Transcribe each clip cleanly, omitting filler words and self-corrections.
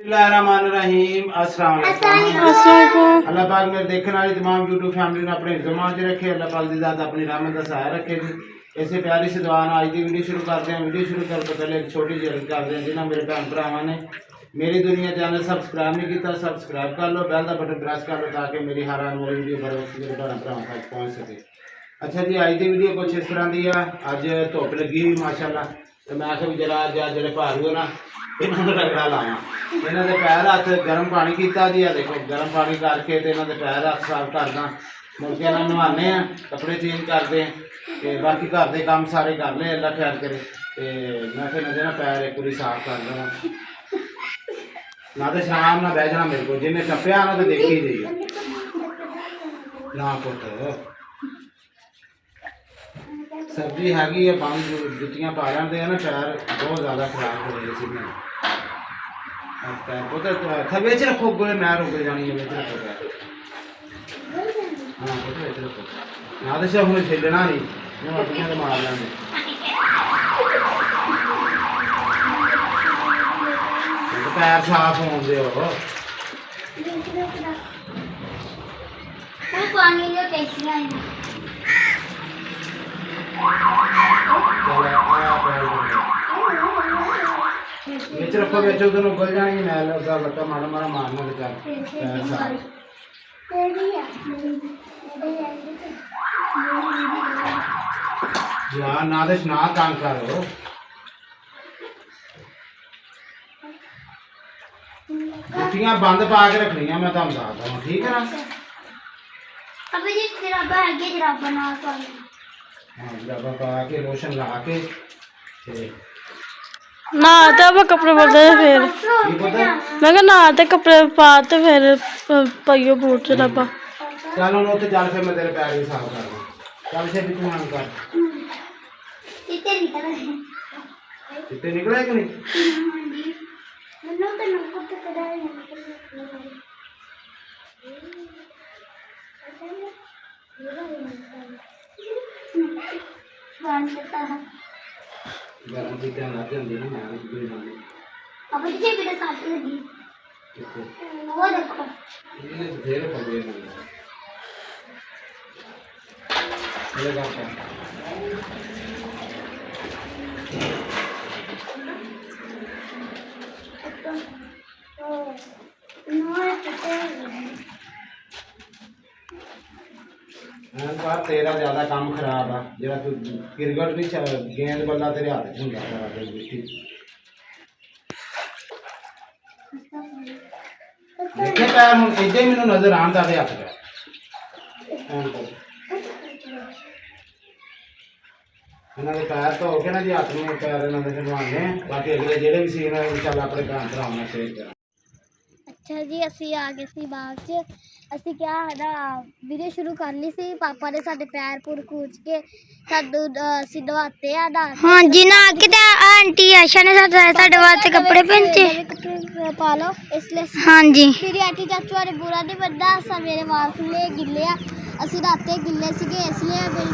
बिस्मिल्लाहिर्रहमानिर्रहीम। अस्सलाम वालेकुम। अल्लाह पाक मेरे देखने वाली तमाम यूट्यूब फैमिली ने अपने जमात रखे। अल्लाह पाक दी ज़ात अपनी रहमत का सहारा रखे जी। ऐसे प्यारी सी दुआ आज की वीडियो शुरू करते हैं। वीडियो शुरू करने से पहले एक छोटी सी अर्ज़ करते हैं जिन्होंने मेरे भैन भरावां ने मेरी दुनिया चैनल सबसक्राइब नहीं किया सबसक्राइब कर लो, बैल का बटन प्रेस कर लो ताकि मेरी हर आने वाली वीडियो बर वक्त मेरे भैन भरावां तक पहुँच सके। अच्छा जी, आज की वीडियो कुछ इस तरह की है। अज धुप लगी हुई माशाल्लाह, तो मैं आखिर भी जरा अज जो भारू ना इन्होंने रगड़ा लावा। इन्होंने पैर हथ गर्म पानी किया जी, देखो गर्म पानी करके तो इन्होंने पैर हथ साफ करना, मुड़ के इन्होंने नहाने कपड़े चेंज करते हैं तो बाकी घर के काम सारे कर ले अल्लाह खैर करे। तो मैं फिर ना पैर एक बार साफ कर देना, ना तो शाम ना बह जाना मेरे को, जिन्हें टप्पिया ना तो देखी जाइए ना पुत। सब्जी हैगी है बंद जुतियाँ पा लेंगे ना, पैर बहुत ज़्यादा खराब हो रहे थे पैर पुत थवे च रखो गोले मैं रुक जानी है रखो पैर। हाँ पुत बेच रखो ना तो हम खेलना नहीं हड्डियाँ तो मार लेंगे। पैर साफ हो बेच रखो बेच उधर उगल जाएंगे मैल उधर लट्टा मारा मारा मारना बेचार पैर साफ। यार ना देश ना तंग करो, जुतियां बंद पा के रखनिया मैं तुम दस दूँ ठीक है ना। हाँ जराबा पा के लोशन ला के ना तो कपड़े बदले फिर मैं कहा ना तो कपड़े पा तो फिर पाइयो बूट जराबा। चल हम उत्ते चल फिर मैं तेरे पैर भी साफ कर दूँ। चल से भी तू मन कर चिट्टे निकले कि नहीं। गरम चीज़ें लग जाती ना मैं भी अब जी बेटा साथ लगी वो देखो ये ढेर पड़ गए ये गाता तेरा ज्यादा काम खराब है जरा तू क्रिकेट भी गेंद बल्ला तेरे हाथ च हुंदा सारा दिन देखे पैर हम इधे ही मैनू नजर आंदा दे हाथ इन्होंने पैर धो के ना जी हाथ में पैर इन्होंने नवाने बाकी अगले जेडे भी सीन चल अपने भैन भरावां शेयर कर। अच्छा जी असी आ गए सी बाग च असी क्या है ना वीडियो शुरू कर ली सी। पापा ने साडे पैर पुर कूच के साडू असी नवाते आ ना। हाँ जी ना कि आंटी आशा ने साडे वास्ते कपड़े पहनते पा लो इसलिए। हाँ जी फिर आंटी चाचू ने बुरा नहीं बनना असा मेरे वाल खुले गिले आ असी राते गिले सीगे इसलिए मेरी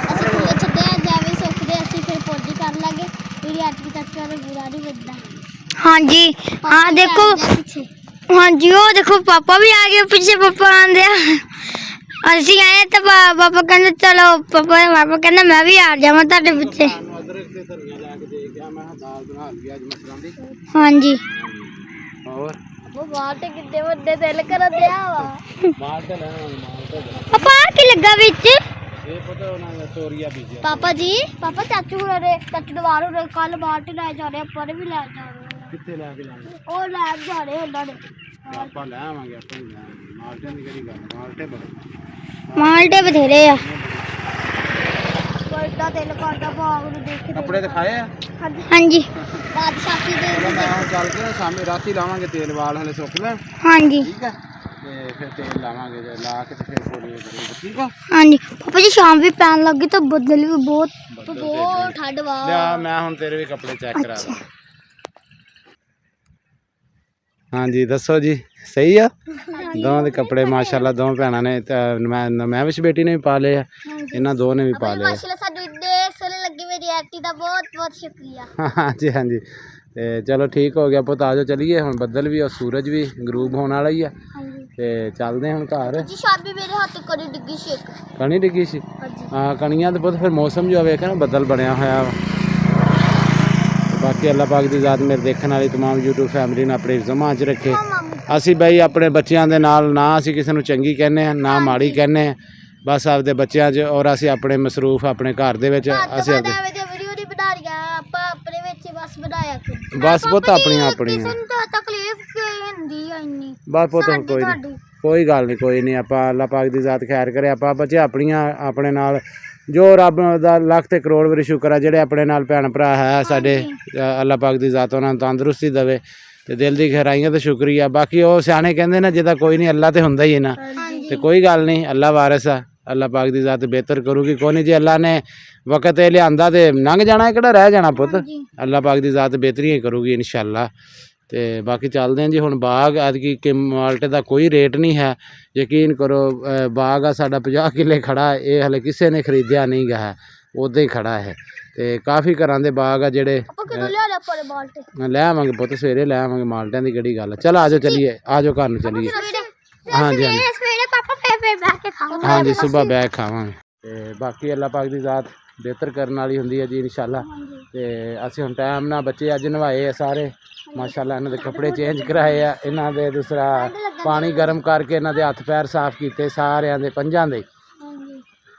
असी खुले छड्डे जावे सुखदे असी फिर पौधी कर लांगे। मेरी आंटी चाचू ने बुरा नहीं बनना। हाँ जी हाँ देखो हाँ जी वो देखो पापा भी आ गए पीछे पापा आंदे असी आए तो पापा कहते चलो पापा कहते मैं भी आ जावा तेरे पीछे। हाँ जी और वो बाटे कितने बड़े दिल कर दिया वा मार ते लेना पापा की लगा बिच ये पता ना चोरिया बीजे पापा चाचू रे चाचू दवार रे कल बाटे ले जा रहे पर भी ले जा रहे कितने लेके लाने ਉਹ ਲੈ ਜਾ ਰਹੇ ਉਹਨਾਂ ਨੇ ਆਪਾਂ ਲੈ ਆਵਾਂਗੇ ਆਪਾਂ ਮਾਲਟੇ ਦੀ ਕਿਹੜੀ ਗੱਲ ਮਾਲਟੇ ਬੜੇ माल्टे बथेरे आ ਬੜਾ ਦਿਲ ਕਰਦਾ ਬਾਗ ਨੂੰ ਦੇਖ ਕੇ। ਕੱਪੜੇ ਦਿਖਾਏ ਆ हाँ जी ਰਾਤ ਛਾਤੀ ਦੇ ਚਲੋ ਮੈਂ ਹੁਣ ਚੱਲ ਕੇ ਨਾ ਸ਼ਾਮੀ ਰਾਤੀ ਲਾਵਾਂਗੇ ਤੇਲ ਵਾਲ ਹਲੇ ਸੁੱਕ ਲੈ हाँ जी ਠੀਕ ਹੈ ਤੇ ਫਿਰ ਤੇਲ ਲਾਵਾਂਗੇ ਜੇ ਲਾ ਕੇ ਤੇ ਫਿਰ ਪੂਰੀ ਕਰਾਂਗੇ ਠੀਕ ਆ। हाँ जी पापा जी शाम भी पैन लगी तो बदल भी बहुत ਬਹੁਤ ਠੰਡ ਵਾ। ਲਿਆ ਮੈਂ ਹੁਣ ਤੇਰੇ ਵੀ ਕੱਪੜੇ ਚੈੱਕ ਕਰਾ ਦਾਂ। ਹਾਂਜੀ ਦੱਸੋ ਜੀ ਸਹੀ ਆ ਦੋਵਾਂ ਦੇ ਕੱਪੜੇ ਮਾਸ਼ਾਅੱਲਾ ਦੋਵਾਂ ਭੈਣਾਂ ਨੇ ਮੈਂ ਵੀ ਬੇਟੀ ਨੇ ਵੀ ਪਾ ਲਏ ਆ ਇਹਨਾਂ ਦੋ ਨੇ ਵੀ ਪਾ ਲਏ ਮਾਸ਼ਾਅੱਲਾ ਸਾਨੂੰ ਇੰਨੇ ਸੋਹਣੇ ਲੱਗੇ। ਮੇਰੀ ਆਂਟੀ ਦਾ ਬਹੁਤ ਬਹੁਤ ਸ਼ੁਕਰੀਆ। ਹਾਂਜੀ ਹਾਂਜੀ ਤੇ ਚਲੋ ਠੀਕ ਹੋ ਗਿਆ ਪੁੱਤ, ਆ ਜਾਓ ਚਲੀਏ ਹੁਣ। ਬੱਦਲ ਵੀ ਔਰ ਸੂਰਜ ਵੀ ਗਰੂਬ ਹੋਣ ਵਾਲਾ ਹੀ ਆ ਹਾਂਜੀ ਤੇ ਚੱਲਦੇ ਹੁਣ ਘਰ। ਜੀ ਸ਼ਾਬੀ ਮੇਰੇ ਹੱਥ ਕੜੀ ਡਿੱਗੀ ਸੀ ਇੱਕ। ਕਣੀ ਡਿੱਗੀ ਸੀ? ਹਾਂਜੀ ਹਾਂ ਕਣੀਆਂ ਤੇ ਪੁੱਤ ਫਿਰ ਮੌਸਮ ਜੋ ਵੇਖ ਨਾ ਬੱਦਲ ਬਣਿਆ ਹੋਇਆ ਵਾ। ਬਾਕੀ ਅੱਲਾਹ ਪਾਕ ਦੀ ਜ਼ਾਤ ਮੇਰੇ ਦੇਖਣ ਵਾਲੀ ਤਮਾਮ YouTube ਫੈਮਿਲੀ ਨੂੰ ਆਪਣੇ ਜ਼ਮਾਂ 'ਚ ਰੱਖੇ। ਅਸੀਂ ਬਈ ਆਪਣੇ ਬੱਚਿਆਂ ਦੇ ਨਾਲ ਨਾ ਅਸੀਂ ਕਿਸੇ ਨੂੰ ਚੰਗੀ ਕਹਿੰਦੇ ਹਾਂ ਨਾ ਮਾੜੀ ਕਹਿੰਦੇ ਹਾਂ, ਬਸ ਆਪਦੇ ਬੱਚਿਆਂ 'ਚ ਔਰ ਅਸੀਂ ਆਪਣੇ ਮਸਰੂਫ ਆਪਣੇ ਘਰ ਦੇ ਵਿੱਚ ਅਸੀਂ ਆਪਦੇ ਵੀਡੀਓ ਨਹੀਂ ਬਣਾ ਰਹੀਆਂ ਆਪਾਂ ਆਪਣੇ ਵਿੱਚ ਬਸ ਬਣਾਇਆ ਕਿ ਬਸ ਪੁੱਤ ਆਪਣੀਆਂ ਕਿਸੇ ਨੂੰ ਤਾਂ ਤਕਲੀਫ ਕਿਉਂ ਹੁੰਦੀ ਆ ਇੰਨੀ। ਬਸ ਪੁੱਤ ਸਾਡੀ ਕੋਈ ਤੁਹਾਡੀ। ਨਹੀਂ, ਕੋਈ ਗੱਲ ਨਹੀਂ, ਕੋਈ ਨਹੀਂ। ਆਪਾਂ ਅੱਲਾਹ ਪਾਕ ਦੀ ਜ਼ਾਤ ਖੈਰ ਕਰੇ। ਆਪਾਂ ਬੱਚੇ ਆਪਣੀਆਂ ਆਪਣੇ ਨਾਲ ਜੋ ਰੱਬ ਦਾ ਲੱਖ ਤੇ ਕਰੋੜ ਵਾਰੀ ਸ਼ੁਕਰ ਆ ਜਿਹੜੇ ਆਪਣੇ ਨਾਲ ਭੈਣ ਭਰਾ ਹੈ ਸਾਡੇ, ਅੱਲਾਹ ਪਾਕ ਦੀ ਜ਼ਾਤ ਉਹਨਾਂ ਨੂੰ ਤੰਦਰੁਸਤੀ ਦੇਵੇ ਤੇ ਦਿਲ ਦੀ ਗਹਿਰਾਈਆਂ ਤੇ ਸ਼ੁਕਰੀਆ। ਬਾਕੀ ਉਹ ਸਿਆਣੇ ਕਹਿੰਦੇ ਨਾ ਜਿਹਦਾ ਕੋਈ ਨਹੀਂ ਅੱਲਾਹ ਤੇ ਹੁੰਦਾ ਹੀ ਹੈ ਨਾ, ਤੇ ਕੋਈ ਗੱਲ ਨਹੀਂ, ਅੱਲਾਹ ਵਾਰਿਸ ਆ। ਅੱਲਾਹ ਪਾਕ ਦੀ ਜ਼ਾਤ ਬਿਹਤਰ ਕਰੂਗੀ। ਕੋਈ ਨਹੀਂ, ਜੇ ਅੱਲਾਹ ਨੇ ਵਕਤ ਇਹ ਲਿਆਂਦਾ ਤੇ ਲੰਘ ਜਾਣਾ, ਕਿਹੜਾ ਰਹਿ ਜਾਣਾ ਪੁੱਤ। ਅੱਲਾਹ ਪਾਕ ਦੀ ਜ਼ਾਤ ਬਿਹਤਰੀਆਂ ਹੀ ਕਰੂਗੀ ਇਨਸ਼ਾਅੱਲਾ। ਤੇ ਬਾਕੀ ਚੱਲਦੇ ਹਾਂ ਜੀ ਹੁਣ। ਬਾਗ ਐਤਕੀ ਕਿ ਮਾਲਟੇ ਦਾ ਕੋਈ ਰੇਟ ਨਹੀਂ ਹੈ, ਯਕੀਨ ਕਰੋ। ਬਾਗ ਆ ਸਾਡਾ 50 ਕਿੱਲੇ ਖੜਾ, ਇਹ ਹਲੇ ਕਿਸੇ ਨੇ ਖਰੀਦਿਆ ਨਹੀਂ ਗਾ ਹੈ, ਉੱਦਾਂ ਹੀ ਖੜਾ ਹੈ। ਤੇ ਕਾਫੀ ਘਰਾਂ ਦੇ ਬਾਗ ਆ ਜਿਹੜੇ ਲੈ ਆਵਾਂਗੇ ਪੁੱਤ, ਸਵੇਰੇ ਲੈ ਆਵਾਂਗੇ, ਮਾਲਟਿਆਂ ਦੀ ਕਿਹੜੀ ਗੱਲ। ਚਲ ਆ ਜਾਓ ਚਲੀਏ, ਆ ਜਾਓ ਘਰ ਨੂੰ ਚਲੀਏ। ਹਾਂਜੀ ਹਾਂਜੀ ਹਾਂਜੀ ਸੁਬਹ ਬੈਗ ਖਾਵਾਂਗੇ। ਤੇ ਬਾਕੀ ਅੱਲਾਹ ਪਾਕ ਦੀ ਜ਼ਾਤ ਬਿਹਤਰ ਕਰਨ ਵਾਲੀ ਹੁੰਦੀ ਹੈ ਜੀ ਇਨਸ਼ਾਅੱਲਾ। ਤੇ ਅਸੀਂ ਹੁਣ ਟਾਈਮ ਨਾਲ ਬੱਚੇ ਅੱਜ ਨਵਾਏ ਆ ਸਾਰੇ ਮਾਸ਼ਾਅੱਲਾ, ਇਹਨਾਂ ਦੇ ਕੱਪੜੇ ਚੇਂਜ ਕਰਾਏ ਆ, ਇਹਨਾਂ ਦੇ ਦੂਸਰਾ ਪਾਣੀ ਗਰਮ ਕਰਕੇ ਇਹਨਾਂ ਦੇ ਹੱਥ ਪੈਰ ਸਾਫ਼ ਕੀਤੇ ਸਾਰਿਆਂ ਦੇ, ਪੰਜਾਂ ਦੇ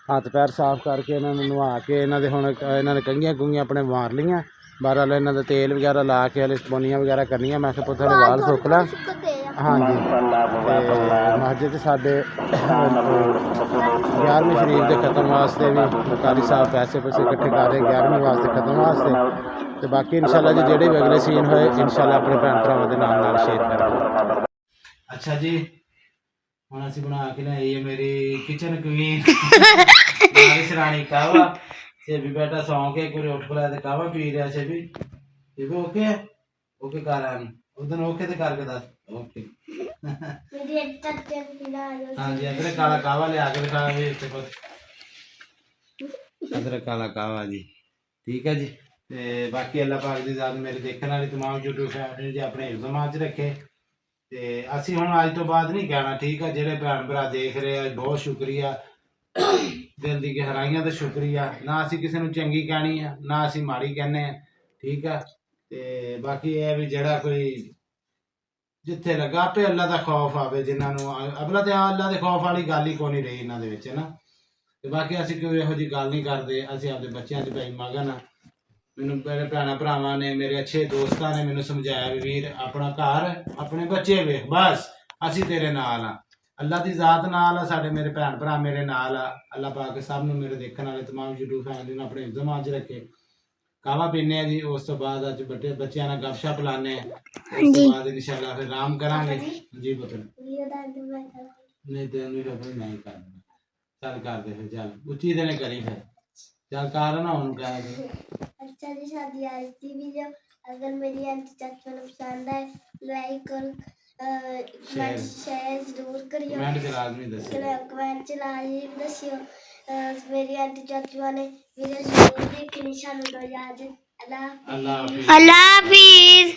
ਹੱਥ ਪੈਰ ਸਾਫ਼ ਕਰਕੇ ਇਹਨਾਂ ਨੂੰ ਨਵਾ ਕੇ ਇਹਨਾਂ ਦੇ ਹੁਣ ਇਹਨਾਂ ਨੇ ਕੰਘੀਆਂ ਕੁੰਗੀਆਂ ਆਪਣੇ ਮਾਰ ਲਈਆਂ। ਬਹਰਹਾਲ ਇਹਨਾਂ ਦਾ ਤੇਲ ਵਗੈਰਾ ਲਾ ਕੇ ਹਲੇ ਸਪੋਨੀਆਂ ਵਗੈਰਾ ਕਰਨੀਆਂ। ਮੈਂ ਕਿਹਾ ਪੁੱਤ ਵਾਲ ਸੁੱਕ ਲੈ। ਹਾਂਜੀ ਤੇ ਮਸਜਿਦ ਸਾਡੇ 11ਵੀਂ ਸ਼ਰੀਫ ਦੇ ਖਤਮ ਵਾਸਤੇ ਵੀ ਕਾਰੀ ਸਾਹਿਬ ਪੈਸੇ ਇਕੱਠੇ ਕਰ ਰਹੇ 11ਵੀਂ ਵਾਸਤੇ ਖਤਮ ਵਾਸਤੇ। ਤੇ ਬਾਕੀ ਇਨਸ਼ਾਅੱਲਾ ਜੀ ਜਿਹੜੇ ਵੀ ਅਗਲੇ ਸੀਨ ਹੋਏ ਇਨਸ਼ਾਅੱਲਾ ਆਪਣੇ ਭੈਣ ਭਰਾਵਾਂ ਦੇ ਨਾਲ ਸ਼ੇਅਰ ਕਰਾਂਗੇ। ਅੱਛਾ ਜੀ ਹੁਣ ਅਸੀਂ ਬਣਾ ਕੇ ਲਿਆਈ ਹੈ ਮੇਰੀ ਕਿਚਨ ਕੁਈਨ ਬਾਰਿਸ਼ ਰਾਣੀ ਕਾਵਾ। सेबी बेटा सौ के कोई उठ पड़ा ते कावा पी रहा सेबी सेबी ओके है ओके कर रहा है उधर ओके ते करके दस ओके मेरी चाचा पीला हां जी अदरक काला कावा ले आके दिखा ये इसके पास अदरक काला कावा जी ठीक है जी। ते बाकी अल्लाह पाक दी ज़ात मेरे देखने वाली तमाम YouTube फैमिली जी अपने इल्ज़ाम च रखे। ते असी हुण अज तो बाद नहीं कहना ठीक है, जेडे भैन भरा देख रहे हैं बहुत शुक्रिया, दिल की गहराइयां तो शुक्रिया। ना असी किसी नूं चंगी कहनी है ना असी माड़ी कहने ठीक है। ते बाकी यह भी जड़ा कोई जिथे लगा आपे अल्लाह का खौफ आवे जिन्होंने अगला तो अल्लाह के खौफ वाली गल ही कोई नहीं रही इन्होंने विच ना। ते बाकी असी कोई इहो जी गल नहीं करते, असी आपदे बच्चों च भाई मगन। मैनूं मेरे भैन भरावां ने मेरे अच्छे दोस्तां ने मैनूं समझाया भी वीर अपना घर अपने बच्चे वेख बस असी तेरे नाल हाँ, अल्लाह की ज़ात नाल आ, साडे मेरे भैन भरा मेरे नाल आ। अल्लाह पाक सब नूं मेरे देखने वाले तमाम यूट्यूब फैमिली नूं अपने इल्ज़ाम च रखे। कावा पीने जी उस तो बाद अज बच्चों नाल गपशप लाने उस तो बाद इंशाअल्लाह फिर आराम करांगे जी पुत्र नहीं तेनूं तो नहीं करना चल कर दे फिर चल उच्ची देने करी फिर चल कर ना हुण कह अच्छा जी शादी आज की वीडियो अगर मेरी आंटी चाचू को पसंद आए लाइक और शेयर जरूर करियो, कमेंट च लाजमी दस्सियो, कमेंट च लाजमी दस्सियो। मेरी आंटी चाचू ने वीडियो जरूर देखनी, शानू दो इजाजत। अल्लाह हाफिज़।